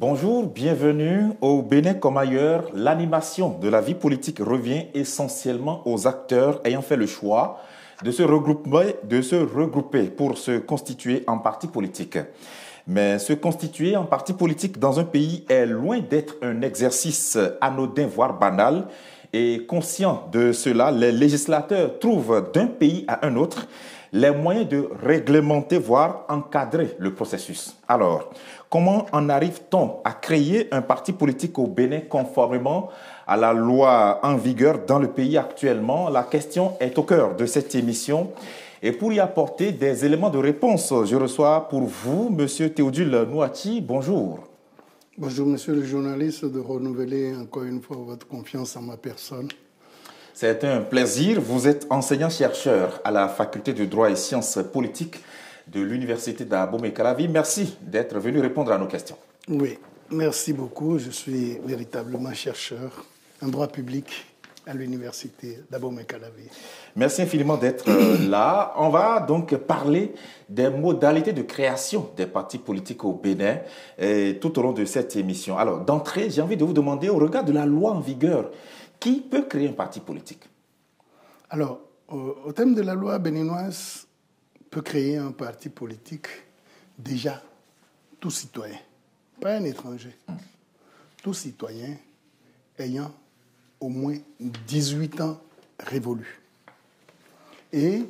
Bonjour, bienvenue. Au Bénin comme ailleurs, l'animation de la vie politique revient essentiellement aux acteurs ayant fait le choix de se regrouper pour se constituer en parti politique. Mais se constituer en parti politique dans un pays est loin d'être un exercice anodin, voire banal. Et conscient de cela, les législateurs trouvent d'un pays à un autre les moyens de réglementer, voire encadrer le processus. Alors, comment en arrive-t-on à créer un parti politique au Bénin conformément à la loi en vigueur dans le pays actuellement? La question est au cœur de cette émission. Et pour y apporter des éléments de réponse, je reçois pour vous M. Théodule Nouati. Bonjour. Bonjour, monsieur le journaliste, de renouveler encore une fois votre confiance en ma personne. C'est un plaisir. Vous êtes enseignant-chercheur à la faculté de droit et sciences politiques de l'université d'Abomey-Calavi. Merci d'être venu répondre à nos questions. Oui, merci beaucoup. Je suis véritablement chercheur en droit public à l'université d'Abomey-Calavi. Merci infiniment d'être là. On va donc parler des modalités de création des partis politiques au Bénin tout au long de cette émission. Alors, d'entrée, j'ai envie de vous demander, au regard de la loi en vigueur, qui peut créer un parti politique? Alors, au thème de la loi béninoise, peut créer un parti politique déjà tout citoyen, pas un étranger, tout citoyen ayant au moins 18 ans révolus et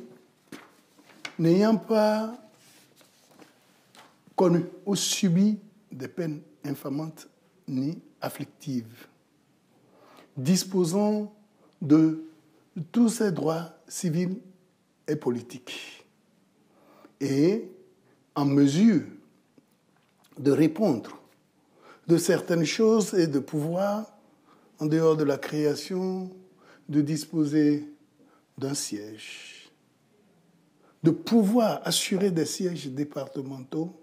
n'ayant pas connu ou subi des peines infamantes ni afflictives, disposant de tous ses droits civils et politiques et en mesure de répondre de certaines choses et de pouvoir, en dehors de la création, de disposer d'un siège, de pouvoir assurer des sièges départementaux,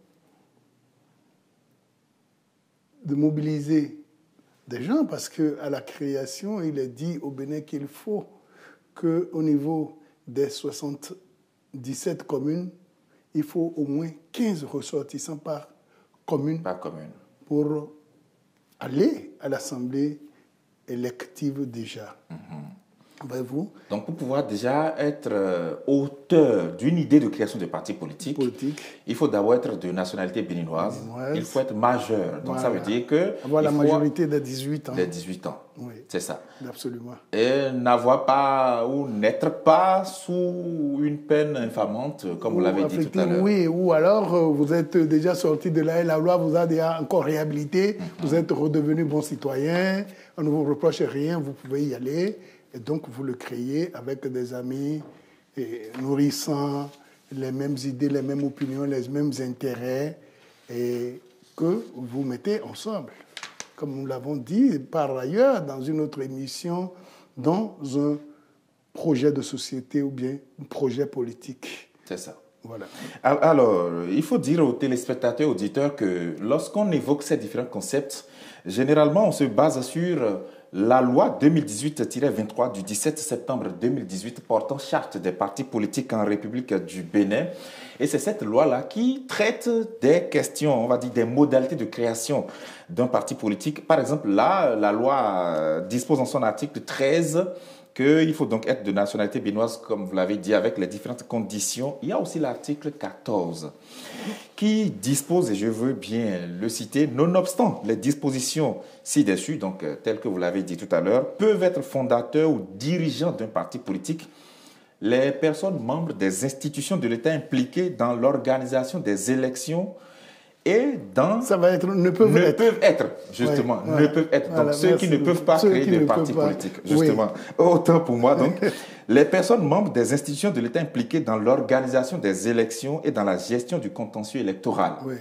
de mobiliser des gens, parce qu'à la création, il est dit au Bénin qu'il faut qu'au niveau des 77 communes, il faut au moins 15 ressortissants par commune, pour aller à l'Assemblée élective déjà. Voyez-vous? Donc, pour pouvoir déjà être auteur d'une idée de création de parti politique, il faut d'abord être de nationalité béninoise. Il faut être majeur. Donc, voilà. Ça veut dire que... avoir la majorité des 18 ans. Des 18 ans. Oui. C'est ça. Absolument. Et n'avoir pas ou n'être pas sous une peine infamante, comme vous l'avez dit tout à l'heure. Oui, ou alors vous êtes déjà sorti de là et la loi vous a déjà encore réhabilité. Vous êtes redevenu bon citoyen. On ne vous reproche rien, vous pouvez y aller. Et donc, vous le créez avec des amis nourrissant les mêmes idées, les mêmes opinions, les mêmes intérêts, et que vous mettez ensemble. Comme nous l'avons dit par ailleurs dans une autre émission, dans un projet de société ou bien un projet politique. C'est ça. Voilà. Alors, il faut dire aux téléspectateurs, auditeurs, que lorsqu'on évoque ces différents concepts, généralement, on se base sur la loi 2018-23 du 17 septembre 2018 portant charte des partis politiques en République du Bénin. Et c'est cette loi-là qui traite des questions, on va dire des modalités de création d'un parti politique. Par exemple, là, la loi dispose en son article 13 qu'il faut donc être de nationalité béninoise, comme vous l'avez dit, avec les différentes conditions. Il y a aussi l'article 14 qui dispose, et je veux bien le citer, nonobstant les dispositions ci-dessus, donc telles que vous l'avez dit tout à l'heure, peuvent être fondateurs ou dirigeants d'un parti politique les personnes membres des institutions de l'État impliquées dans l'organisation des élections et dans... Ça va être... Ne peuvent être, justement. Ouais, ne peuvent être. Donc, ceux qui ne peuvent pas créer des partis politiques, justement. Oui. Autant pour moi, donc, les personnes membres des institutions de l'État impliquées dans l'organisation des élections et dans la gestion du contentieux électoral. Oui.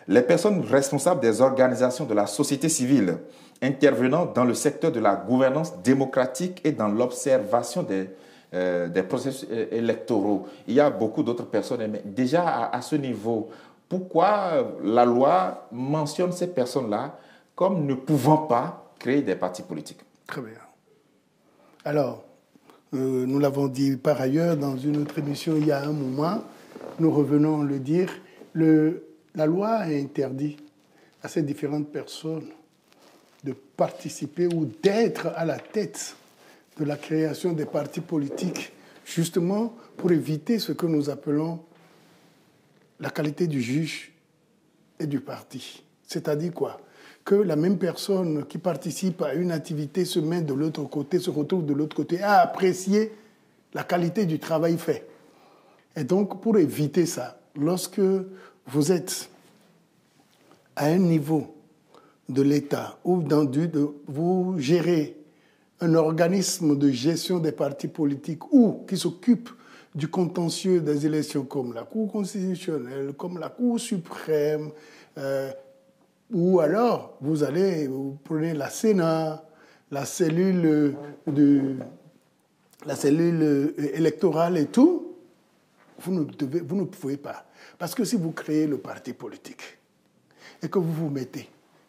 Les personnes responsables des organisations de la société civile intervenant dans le secteur de la gouvernance démocratique et dans l'observation des processus électoraux. Il y a beaucoup d'autres personnes, mais déjà à ce niveau... Pourquoi la loi mentionne ces personnes-là comme ne pouvant pas créer des partis politiques? Très bien. Alors, nous l'avons dit par ailleurs dans une autre émission il y a un moment, nous revenons le dire, la loi interdit à ces différentes personnes de participer ou d'être à la tête de la création des partis politiques, justement pour éviter ce que nous appelons la qualité du juge et du parti. C'est-à-dire quoi? Que la même personne qui participe à une activité se met de l'autre côté, se retrouve de l'autre côté, à apprécier la qualité du travail fait. Et donc, pour éviter ça, lorsque vous êtes à un niveau de l'État ou vous gérez un organisme de gestion des partis politiques ou qui s'occupe du contentieux des élections comme la Cour constitutionnelle, comme la Cour suprême, ou alors vous prenez la Sénat, la cellule électorale et tout, vous ne pouvez pas. Parce que si vous créez le parti politique et que vous vous mettez,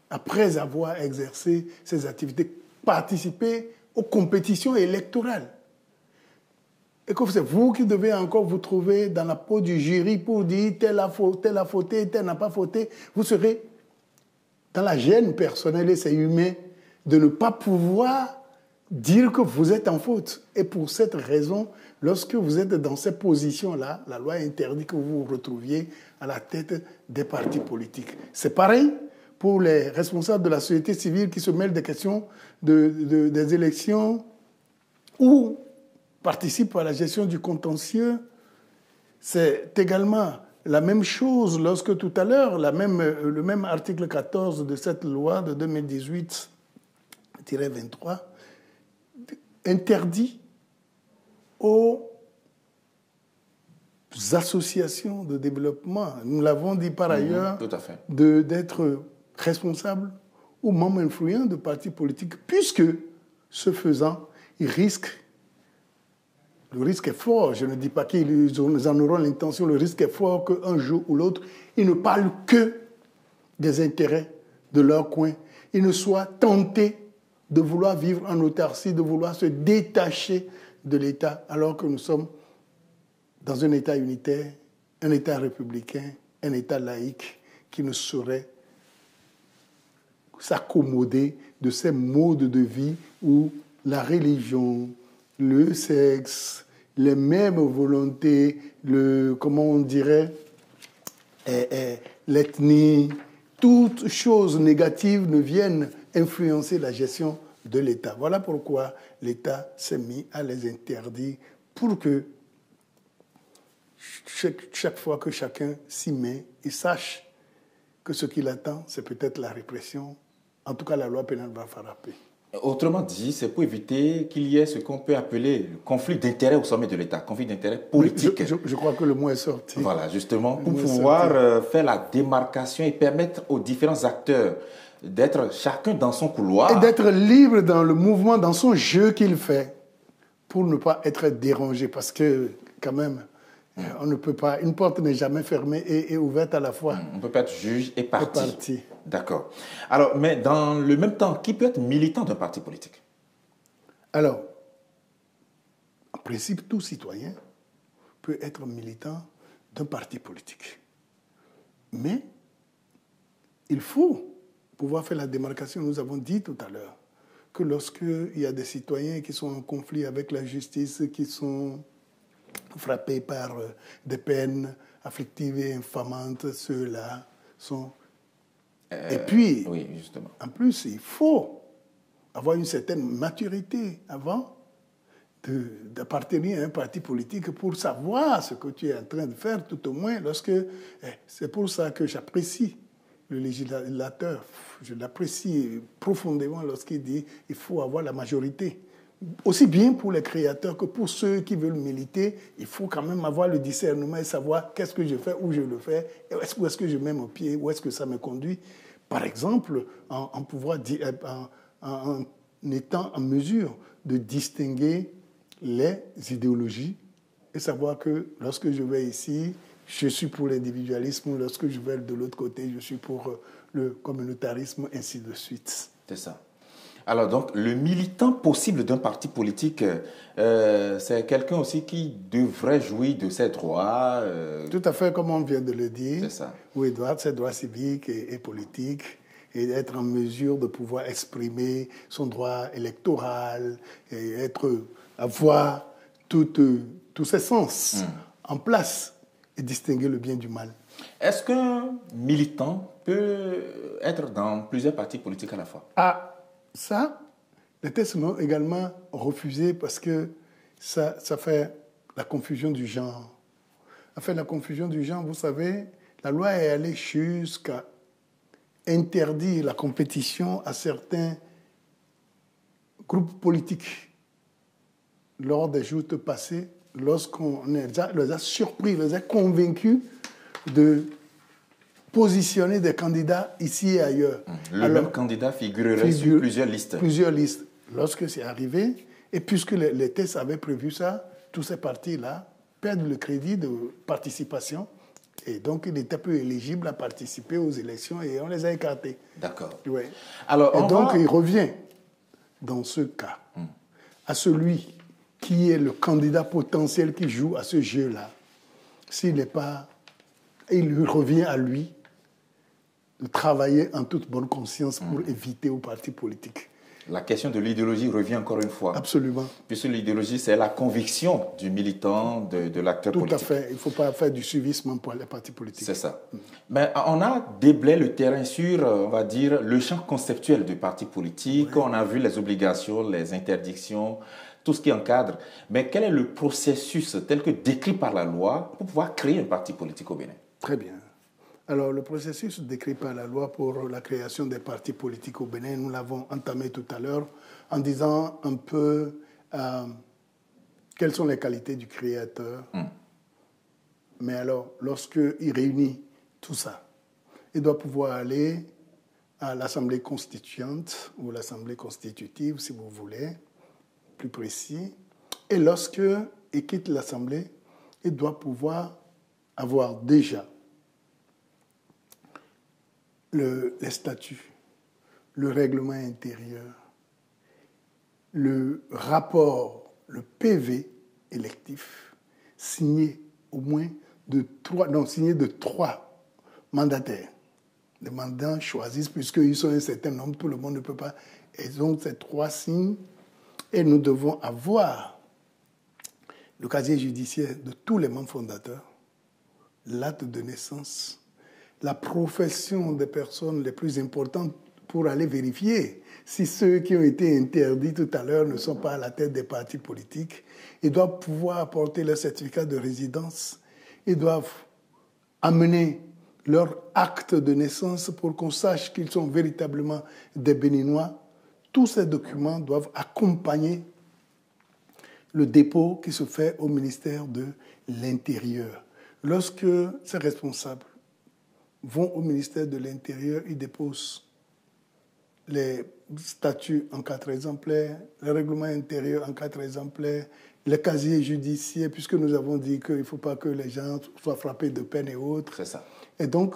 après avoir exercé ces activités, participer aux compétitions électorales, et que c'est vous qui devez encore vous trouver dans la peau du jury pour dire tel a fauté, tel n'a pas fauté, vous serez dans la gêne personnelle, et c'est humain, de ne pas pouvoir dire que vous êtes en faute. Et pour cette raison, lorsque vous êtes dans ces positions-là, la loi interdit que vous vous retrouviez à la tête des partis politiques. C'est pareil pour les responsables de la société civile qui se mêlent des questions des élections ou participent à la gestion du contentieux. C'est également la même chose lorsque tout à l'heure, le même article 14 de cette loi de 2018-23 interdit aux associations de développement, nous l'avons dit par ailleurs, d'être responsables ou membres influents de partis politiques, puisque, ce faisant, le risque est fort, je ne dis pas qu'ils en auront l'intention, le risque est fort qu'un jour ou l'autre, ils ne parlent que des intérêts de leur coin. Ils ne soient tentés de vouloir vivre en autarcie, de vouloir se détacher de l'État, alors que nous sommes dans un État unitaire, un État républicain, un État laïque qui ne saurait s'accommoder de ces modes de vie où la religion, le sexe, les mêmes volontés, comment on dirait, l'ethnie, toutes choses négatives ne viennent influencer la gestion de l'État. Voilà pourquoi l'État s'est mis à les interdire pour que chaque fois que chacun s'y met, il sache que ce qu'il attend, c'est peut-être la répression. En tout cas, la loi pénale va frapper. Autrement dit, c'est pour éviter qu'il y ait ce qu'on peut appeler le conflit d'intérêts au sommet de l'État, conflit d'intérêts politique. Oui, je crois que le mot est sorti. Voilà, justement, pour pouvoir faire la démarcation et permettre aux différents acteurs d'être chacun dans son couloir. Et d'être libre dans le mouvement, dans son jeu qu'il fait, pour ne pas être dérangé. Parce que, quand même, on ne peut pas, une porte n'est jamais fermée et ouverte à la fois. On ne peut pas être juge et parti. D'accord. Alors, mais dans le même temps, qui peut être militant d'un parti politique? Alors, en principe, tout citoyen peut être militant d'un parti politique. Mais il faut pouvoir faire la démarcation. Nous avons dit tout à l'heure que lorsqu'il y a des citoyens qui sont en conflit avec la justice, qui sont frappés par des peines afflictives et infamantes, ceux-là sont... Et puis, oui, justement. En plus, il faut avoir une certaine maturité avant d'appartenir à un parti politique pour savoir ce que tu es en train de faire, tout au moins lorsque... C'est pour ça que j'apprécie le législateur, je l'apprécie profondément lorsqu'il dit qu'il faut avoir la majorité. Aussi bien pour les créateurs que pour ceux qui veulent militer, il faut quand même avoir le discernement et savoir qu'est-ce que je fais, où je le fais, où est-ce que je mets mon pied, où est-ce que ça me conduit. Par exemple, en étant en mesure de distinguer les idéologies et savoir que lorsque je vais ici, je suis pour l'individualisme, lorsque je vais de l'autre côté, je suis pour le communautarisme, ainsi de suite. C'est ça. Alors donc, le militant possible d'un parti politique, c'est quelqu'un aussi qui devrait jouir de ses droits. Tout à fait, comme on vient de le dire. C'est ça. Oui, ses droits civiques et politiques. et être en mesure de pouvoir exprimer son droit électoral et avoir tous ses sens en place et distinguer le bien du mal. Est-ce qu'un militant peut être dans plusieurs partis politiques à la fois? Ah, ça, les tests l'ont également refusé parce que ça fait la confusion du genre. Ça fait la confusion du genre, vous savez, la loi est allée jusqu'à interdire la compétition à certains groupes politiques lors des jours passés, lorsqu'on les a surpris, les a convaincus de positionner des candidats ici et ailleurs. Le même candidat figurerait sur plusieurs listes. Plusieurs listes. Lorsque c'est arrivé, et puisque les tests avaient prévu ça, tous ces partis-là perdent le crédit de participation. Et donc, il était peu éligible à participer aux élections et on les a écartés. D'accord. Ouais. Alors, et donc, il revient, dans ce cas, à celui qui est le candidat potentiel qui joue à ce jeu-là. S'il n'est pas... Il lui revient à lui de travailler en toute bonne conscience pour éviter aux partis politiques. La question de l'idéologie revient encore une fois. Absolument. Puisque l'idéologie, c'est la conviction du militant, de l'acteur politique. Tout à fait. Il ne faut pas faire du suivisme pour les partis politiques. C'est ça. Mais on a déblayé le terrain sur, on va dire, le champ conceptuel du parti politique. Oui. On a vu les obligations, les interdictions, tout ce qui encadre. Mais quel est le processus tel que décrit par la loi pour pouvoir créer un parti politique au Bénin? Très bien. Alors, le processus décrit par la loi pour la création des partis politiques au Bénin, nous l'avons entamé tout à l'heure en disant un peu quelles sont les qualités du créateur. Mais alors, lorsqu'il réunit tout ça, il doit pouvoir aller à l'Assemblée constituante ou l'Assemblée constitutive, si vous voulez, plus précis. Et lorsqu'il quitte l'Assemblée, il doit pouvoir avoir déjà les statuts, le règlement intérieur, le rapport, le PV électif, signé au moins de trois mandataires. Les mandants choisissent, puisqu'ils sont un certain nombre, tout le monde ne peut pas. Ils ont ces trois signes et nous devons avoir le casier judiciaire de tous les membres fondateurs, l'acte de naissance, la profession des personnes les plus importantes pour aller vérifier si ceux qui ont été interdits tout à l'heure ne sont pas à la tête des partis politiques. Ils doivent pouvoir apporter leur certificat de résidence. Ils doivent amener leur acte de naissance pour qu'on sache qu'ils sont véritablement des Béninois. Tous ces documents doivent accompagner le dépôt qui se fait au ministère de l'Intérieur. Lorsque ces responsables vont au ministère de l'Intérieur, ils déposent les statuts en 4 exemplaires, le règlement intérieur en 4 exemplaires, le casier judiciaire, puisque nous avons dit qu'il ne faut pas que les gens soient frappés de peine et autres. C'est ça. Et donc,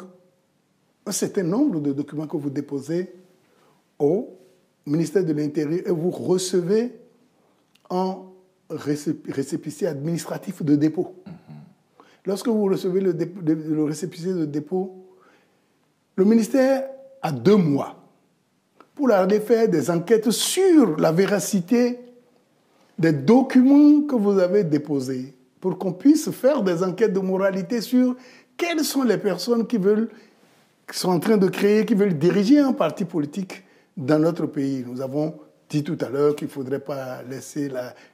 un certain nombre de documents que vous déposez au ministère de l'Intérieur et vous recevez en récépissé administratif de dépôt. Lorsque vous recevez le récépissé de dépôt, le ministère a 2 mois pour aller faire des enquêtes sur la véracité des documents que vous avez déposés, pour qu'on puisse faire des enquêtes de moralité sur quelles sont les personnes qui sont en train de créer, qui veulent diriger un parti politique dans notre pays. Nous avons dit tout à l'heure qu'il ne faudrait pas laisser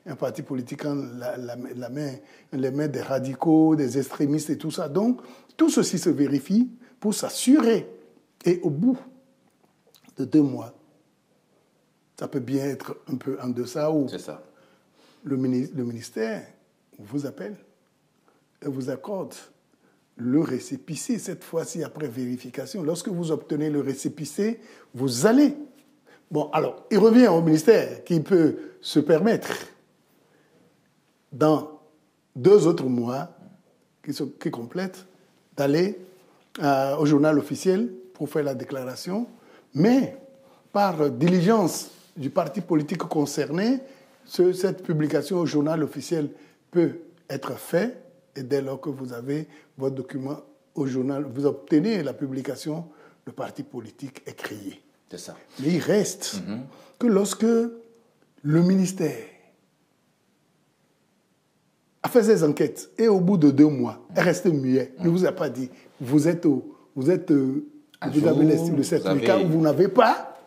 un parti politique en les mains des radicaux, des extrémistes et tout ça. Donc, tout ceci se vérifie pour s'assurer. Et au bout de 2 mois, ça peut bien être un peu en deçà où le ministère vous appelle et vous accorde le récépissé, cette fois-ci après vérification. Lorsque vous obtenez le récépissé, vous allez... Bon, alors, il revient au ministère qui peut se permettre, dans 2 autres mois qui complètent, d'aller au journal officiel pour faire la déclaration, mais par diligence du parti politique concerné, cette publication au journal officiel peut être faite, et dès lors que vous avez votre document au journal, vous obtenez la publication le parti politique est créé. C'est ça. Mais il reste que lorsque le ministère a fait ses enquêtes et au bout de 2 mois, est resté muet, ne vous a pas dit, vous avez le certificat ou vous n'avez pas,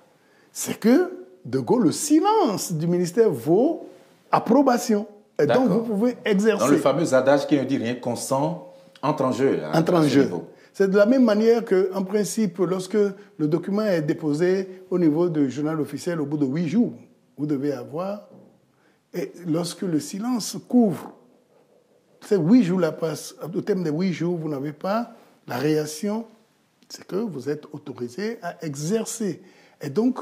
c'est que, de Gaulle, le silence du ministère vaut approbation. Et donc, vous pouvez exercer. Dans le fameux adage qui ne dit rien consent, entre en jeu. Entre en jeu. C'est de la même manière qu'en principe, lorsque le document est déposé au niveau du journal officiel, au bout de 8 jours, vous devez avoir, et lorsque le silence couvre, ces 8 jours la passe, au terme des 8 jours, vous n'avez pas la réaction, c'est que vous êtes autorisé à exercer. Et donc,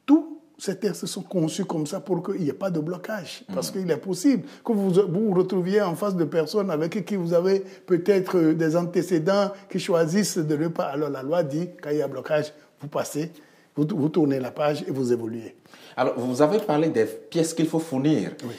tous ces textes sont conçus comme ça pour qu'il n'y ait pas de blocage. Parce qu'il est possible que vous vous retrouviez en face de personnes avec qui vous avez peut-être des antécédents qui choisissent de ne pas. Alors la loi dit, quand il y a blocage, vous passez, vous tournez la page et vous évoluez. Alors, vous avez parlé des pièces qu'il faut fournir. Oui.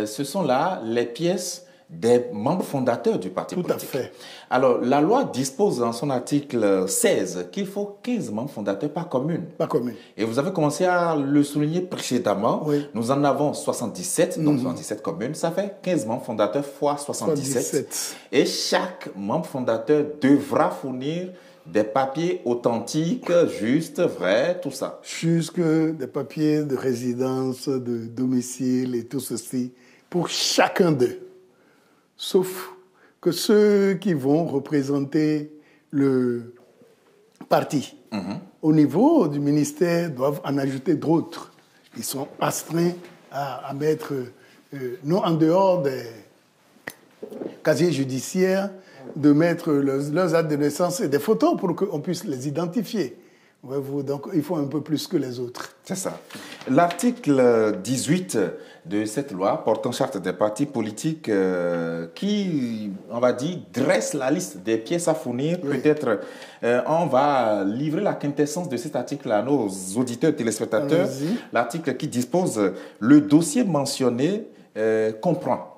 Ce sont là les pièces des membres fondateurs du parti politique. Tout à fait. Alors, la loi dispose dans son article 16 qu'il faut 15 membres fondateurs par commune. Par commune. Et vous avez commencé à le souligner précédemment. Oui. Nous en avons 77, donc 77 communes. Ça fait 15 membres fondateurs fois 77. Et chaque membre fondateur devra fournir des papiers authentiques, justes, vrais, tout ça. Jusque des papiers de résidence, de domicile et tout ceci pour chacun d'eux. Sauf que ceux qui vont représenter le parti au niveau du ministère doivent en ajouter d'autres. Ils sont astreints à mettre, non en dehors des casiers judiciaires, de mettre leurs actes de naissance et des photos pour qu'on puisse les identifier. Donc, il faut un peu plus que les autres. C'est ça. L'article 18 de cette loi portant charte des partis politiques qui, on va dire, dresse la liste des pièces à fournir. Oui. Peut-être on va livrer la quintessence de cet article à nos auditeurs téléspectateurs. L'article qui dispose le dossier mentionné comprend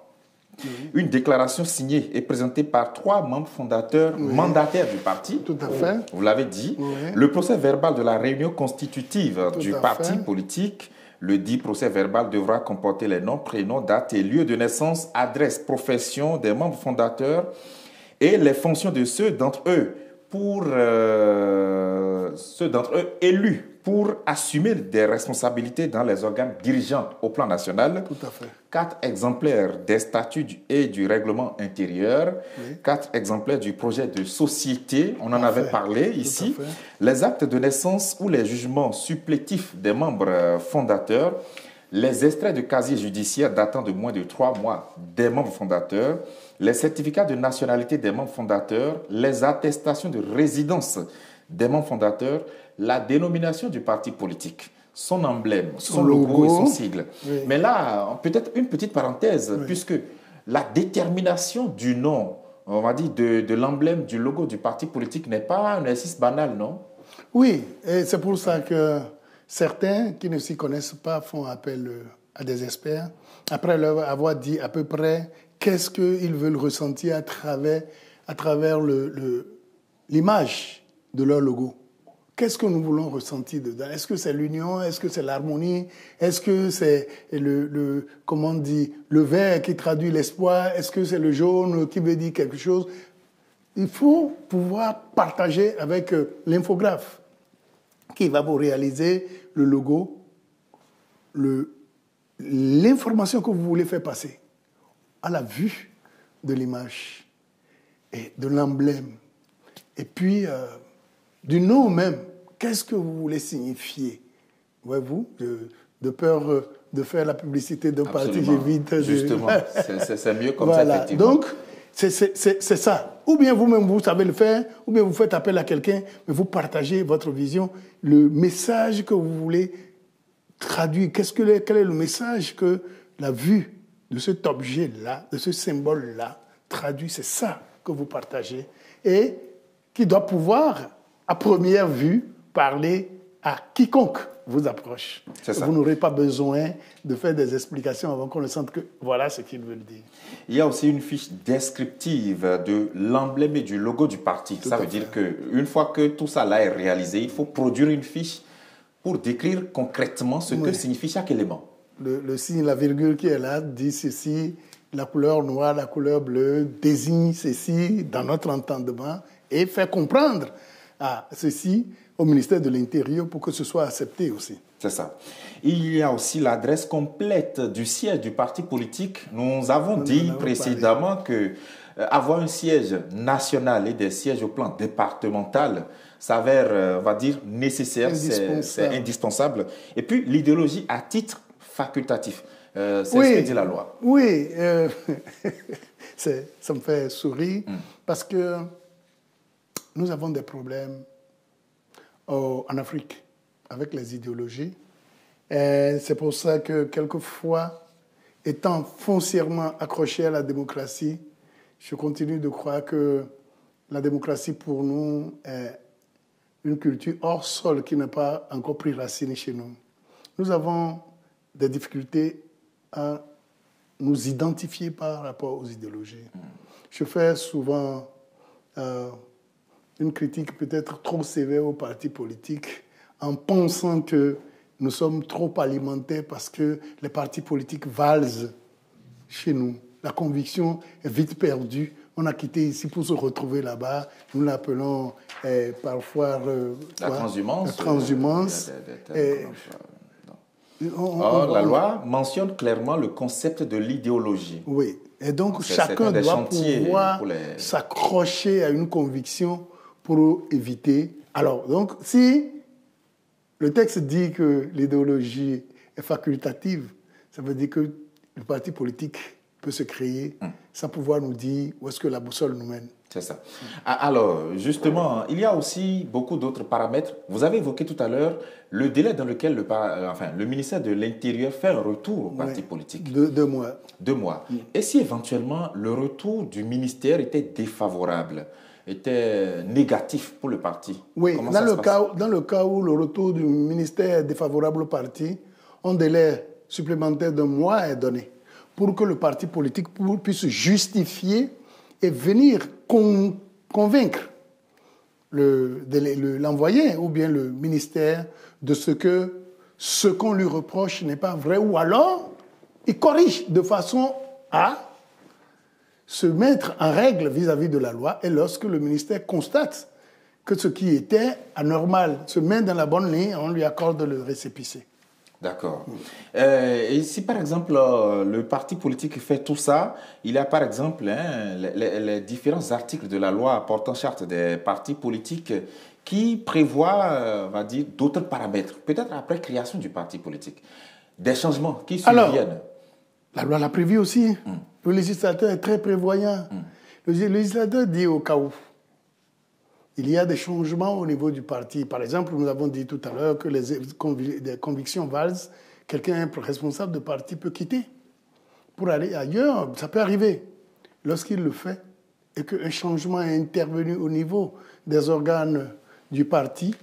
une déclaration signée et présentée par 3 membres fondateurs mandataires du parti. Tout à fait. Vous l'avez dit. Oui. Le procès verbal de la réunion constitutive du parti politique. Le dit procès verbal devra comporter les noms, prénoms, dates et lieux de naissance, adresse, profession des membres fondateurs et les fonctions de ceux d'entre eux élus pour assumer des responsabilités dans les organes dirigeants au plan national. Tout à fait. 4 exemplaires des statuts et du règlement intérieur. 4 exemplaires du projet de société. On en avait parlé ici. Les actes de naissance ou les jugements supplétifs des membres fondateurs. Les extraits de casier judiciaire datant de moins de 3 mois des membres fondateurs. Les certificats de nationalité des membres fondateurs. Les attestations de résidence des membres fondateurs. La dénomination du parti politique, son emblème, son logo et son sigle. Oui. Mais là, peut-être une petite parenthèse, puisque la détermination du nom, on va dire, de l'emblème, du logo du parti politique n'est pas un exercice banal, non? Oui, et c'est pour ça que certains qui ne s'y connaissent pas font appel à des experts, après leur avoir dit à peu près qu'est-ce qu'ils veulent ressentir à travers l'image de leur logo. Qu'est-ce que nous voulons ressentir dedans? Est-ce que c'est l'union? Est-ce que c'est l'harmonie? Est-ce que c'est le vert qui traduit l'espoir? Est-ce que c'est le jaune qui veut dire quelque chose? Il faut pouvoir partager avec l'infographe qui va vous réaliser le logo, l'information que vous voulez faire passer à la vue de l'image et de l'emblème. Et puis, du nom même, qu'est-ce que vous voulez signifier? Voyez-vous, de peur de faire la publicité d'un parti, j'évite. Justement, c'est mieux comme ça, effectivement. Donc, c'est ça. Ou bien vous-même, vous savez le faire, ou bien vous faites appel à quelqu'un, mais vous partagez votre vision, le message que vous voulez traduire. Quel est le message que la vue de cet objet-là, de ce symbole-là, traduit? C'est ça que vous partagez. Et qui doit pouvoir, à première vue, parler à quiconque vous approche. Ça. Vous n'aurez pas besoin de faire des explications avant qu'on ne sente que voilà ce qu'ils veulent dire. Il y a aussi une fiche descriptive de l'emblème et du logo du parti. Ça veut dire qu'une fois que tout ça là est réalisé, il faut produire une fiche pour décrire concrètement ce que signifie chaque élément. Le signe, la virgule qui est là, dit ceci, la couleur noire, la couleur bleue, désigne ceci dans notre entendement et fait comprendre ceci au ministère de l'Intérieur pour que ce soit accepté aussi. C'est ça. Il y a aussi l'adresse complète du siège du parti politique. Nous avons dit précédemment que avoir un siège national et des sièges au plan départemental s'avère, on va dire, nécessaire, c'est indispensable. Et puis, l'idéologie à titre facultatif. C'est ce que dit la loi. Oui, ça me fait sourire parce que nous avons des problèmes en Afrique avec les idéologies. C'est pour ça que quelquefois, étant foncièrement accroché à la démocratie, je continue de croire que la démocratie pour nous est une culture hors sol qui n'a pas encore pris racine chez nous. Nous avons des difficultés à nous identifier par rapport aux idéologies. Je fais souvent une critique peut-être trop sévère aux partis politiques en pensant que nous sommes trop alimentés parce que les partis politiques valsent chez nous. La conviction est vite perdue. On a quitté ici pour se retrouver là-bas. Nous l'appelons parfois la transhumance. La transhumance. La loi mentionne clairement le concept de l'idéologie. Oui, et donc chacun doit pouvoir s'accrocher à une conviction pour éviter. Alors, donc, si le texte dit que l'idéologie est facultative, ça veut dire que le parti politique peut se créer sans pouvoir nous dire où est-ce que la boussole nous mène. C'est ça. Alors, justement, il y a aussi beaucoup d'autres paramètres. Vous avez évoqué tout à l'heure le délai dans lequel le ministère de l'Intérieur fait un retour au parti politique. 2 mois. 2 mois. Et si éventuellement le retour du ministère était défavorable, était négatif pour le parti? Oui, dans le cas où le retour du ministère est défavorable au parti, un délai supplémentaire d'1 mois est donné pour que le parti politique puisse justifier et venir convaincre l'envoyé ou bien le ministère de ce qu'on lui reproche n'est pas vrai, ou alors il corrige de façon à se mettre en règle vis-à-vis de la loi, et lorsque le ministère constate que ce qui était anormal se met dans la bonne ligne, on lui accorde le récépissé. D'accord. Et si par exemple le parti politique fait tout ça, il y a par exemple les différents articles de la loi portant charte des partis politiques qui prévoient, on va dire, d'autres paramètres, peut-être après création du parti politique, des changements qui surviennent. La loi l'a prévu aussi. Le législateur est très prévoyant. Le législateur dit au cas où il y a des changements au niveau du parti. Par exemple, nous avons dit tout à l'heure que les convictions valent. Quelqu'un responsable de parti peut quitter pour aller ailleurs. Ça peut arriver. Lorsqu'il le fait et qu'un changement est intervenu au niveau des organes du parti,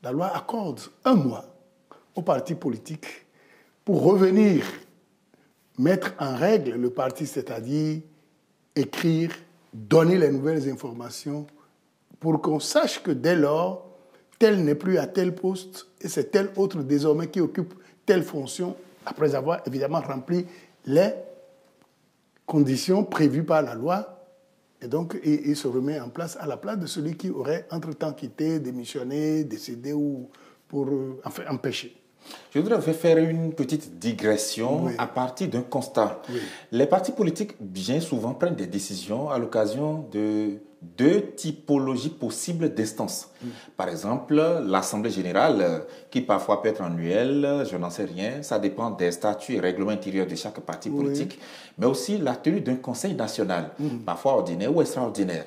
la loi accorde 1 mois au parti politique pour revenir mettre en règle le parti, c'est-à-dire écrire, donner les nouvelles informations pour qu'on sache que dès lors, tel n'est plus à tel poste et c'est tel autre désormais qui occupe telle fonction, après avoir évidemment rempli les conditions prévues par la loi. Et donc, il se remet en place à la place de celui qui aurait entre-temps quitté, démissionné, décédé ou pour empêcher. Je voudrais faire une petite digression à partir d'un constat. Les partis politiques, bien souvent, prennent des décisions à l'occasion de 2 typologies possibles d'instances. Par exemple, l'Assemblée générale, qui parfois peut être annuelle, je n'en sais rien, ça dépend des statuts et règlements intérieurs de chaque parti politique, mais aussi la tenue d'un conseil national, parfois ordinaire ou extraordinaire.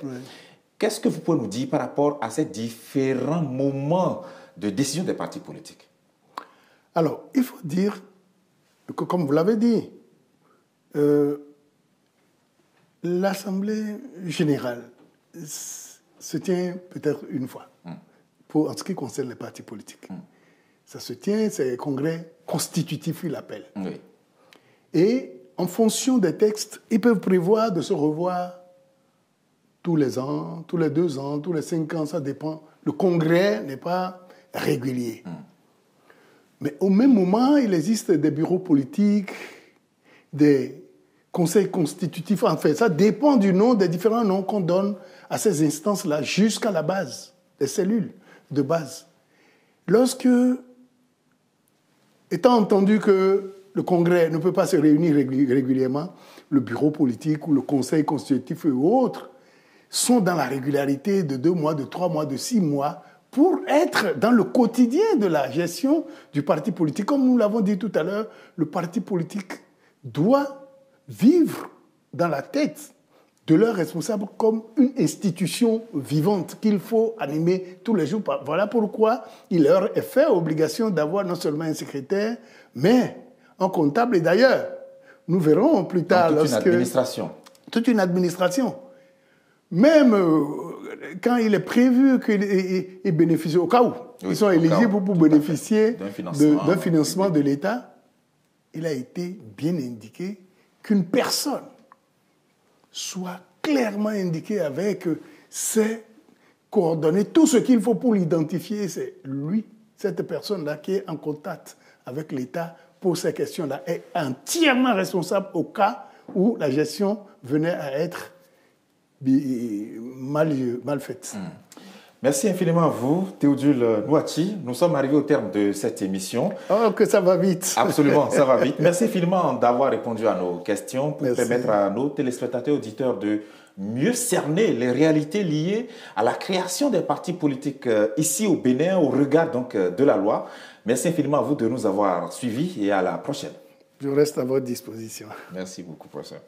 Qu'est-ce que vous pouvez nous dire par rapport à ces différents moments de décision des partis politiques? Alors, il faut dire que, comme vous l'avez dit, l'Assemblée générale se tient peut-être une fois, en ce qui concerne les partis politiques. Ça se tient, c'est un congrès constitutif, il l'appelle. Oui. Et en fonction des textes, ils peuvent prévoir de se revoir tous les ans, tous les 2 ans, tous les 5 ans, ça dépend. Le congrès n'est pas régulier. Mais au même moment, il existe des bureaux politiques, des conseils constitutifs. En fait, ça dépend du nom, des différents noms qu'on donne à ces instances-là jusqu'à la base, des cellules de base. Lorsque, étant entendu que le Congrès ne peut pas se réunir régulièrement, le bureau politique ou le conseil constitutif et autres sont dans la régularité de 2 mois, de 3 mois, de 6 mois pour être dans le quotidien de la gestion du parti politique. Comme nous l'avons dit tout à l'heure, le parti politique doit vivre dans la tête de leurs responsables comme une institution vivante qu'il faut animer tous les jours. Voilà pourquoi il leur est fait obligation d'avoir non seulement un secrétaire, mais un comptable. Et d'ailleurs, nous verrons plus tard... Donc, toute une administration. Toute une administration. Même quand il est prévu qu'ils bénéficient, au cas où ils sont éligibles pour bénéficier d'un financement de l'État, il a été bien indiqué qu'une personne soit clairement indiquée avec ses coordonnées, tout ce qu'il faut pour l'identifier, c'est lui, cette personne-là qui est en contact avec l'État pour ces questions-là, est entièrement responsable au cas où la gestion venait à être mal faite. Merci infiniment à vous, Théodule Nouati. Nous sommes arrivés au terme de cette émission. Oh, que ça va vite. Absolument, ça va vite. Merci infiniment d'avoir répondu à nos questions pour permettre à nos téléspectateurs, auditeurs de mieux cerner les réalités liées à la création des partis politiques ici au Bénin, au regard donc de la loi. Merci infiniment à vous de nous avoir suivis et à la prochaine. Je reste à votre disposition. Merci beaucoup, professeur.